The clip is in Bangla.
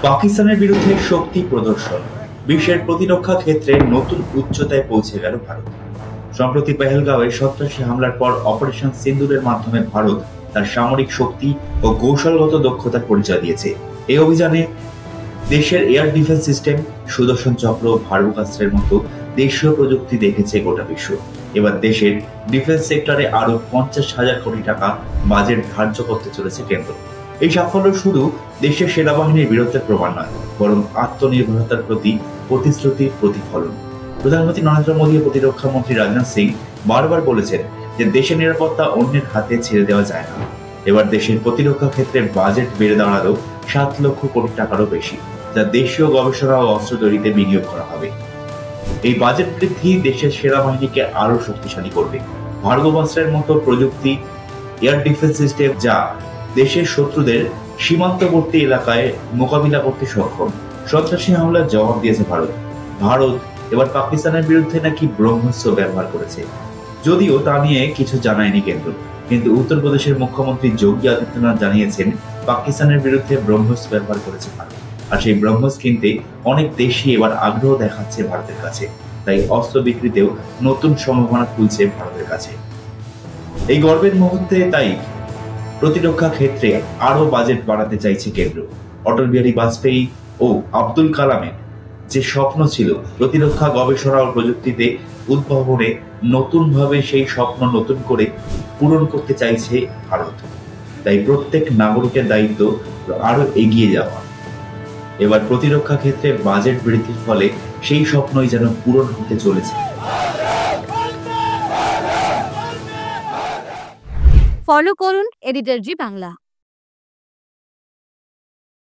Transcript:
পাকিস্তানের বিরুদ্ধে শক্তি প্রদর্শন, বিশ্বের প্রতিরক্ষা ক্ষেত্রে নতুন উচ্চতায় পৌঁছে গেল ভারত। সম্প্রতি পেহেলগাঁওয়ে সন্ত্রাসী হামলার পর অপারেশন সিন্দুরের মাধ্যমে ভারত তার সামরিক শক্তি ও কৌশলগত দক্ষতার পরিচয় দিয়েছে। এই অভিযানে দেশের এয়ার ডিফেন্স সিস্টেম, সুদর্শন চক্র, ভারুকাস্ত্রের মতো দেশীয় প্রযুক্তি দেখেছে গোটা বিশ্ব। এবার দেশের ডিফেন্স সেক্টরে আরো 50,000 কোটি টাকা বাজেট ধার্য করতে চলেছে কেন্দ্র। এই সাফল্য শুধু দেশের সেনাবাহিনীর বীরত্বের প্রমাণ নয়, বরং আত্মনির্ভরতার প্রতি প্রতিশ্রুতির প্রতিফলন। প্রধানমন্ত্রী নরেন্দ্র মোদী ও প্রতিরক্ষা মন্ত্রী রাজনাথ সিং বারবার বলেছেন যে দেশের নিরাপত্তা অন্যের হাতে ছেড়ে দেওয়া যায় না। এবার দেশের প্রতিরক্ষা ক্ষেত্রে বাজেট বেড়ে দাঁড়ালো 7 লক্ষ কোটি টাকারও বেশি, যা দেশীয় গবেষণা ও অস্ত্র তৈরিতে বিনিয়োগ করা হবে। এই বাজেট বৃদ্ধি দেশের সেনাবাহিনীকে আরো শক্তিশালী করবে। ভার্গবাস্ত্রের মতো প্রযুক্তি, এয়ার ডিফেন্স সিস্টেম, যা দেশের শত্রুদের সীমান্তবর্তী এলাকায় মোকাবিলা করতে সক্ষম। সন্ত্রাসী হামলার জবাব দিয়েছে ভারত এবার পাকিস্তানের বিরুদ্ধে নাকি ব্রহ্মস্ত্র ব্যবহার করেছে, যদিও তা নিয়ে কিছু জানায়নি কেন্দ্র। কিন্তু উত্তরপ্রদেশের মুখ্যমন্ত্রী যোগী আদিত্যনাথ জানিয়েছেন পাকিস্তানের বিরুদ্ধে ব্রহ্মস্ত্র ব্যবহার করেছে ভারত। আর সেই ব্রহ্মস্ত্র কিনতে অনেক দেশই এবার আগ্রহ দেখাচ্ছে ভারতের কাছে। তাই অস্ত্র বিক্রিতেও নতুন সম্ভাবনা খুলছে ভারতের কাছে। এই গর্বের মুহূর্তে তাই প্রতিরক্ষা ক্ষেত্রে আরো বাজেট বাড়াতে চাইছে কেন্দ্র। অটল বিহারী বাজপেয়ী ও আব্দুল কালামের যে স্বপ্ন ছিল প্রতিরক্ষা গবেষণা ও প্রযুক্তিতে উদ্ভাবনে, নতুনভাবে সেই স্বপ্ন নতুন করে পূরণ করতে চাইছে ভারত। তাই প্রত্যেক নাগরিকের দায়িত্ব আরো এগিয়ে যাওয়া। এবার প্রতিরক্ষা ক্ষেত্রে বাজেট বৃদ্ধির ফলে সেই স্বপ্নই যেন পূরণ হতে চলেছে। ফলো করুন এডিটর জি বাংলা।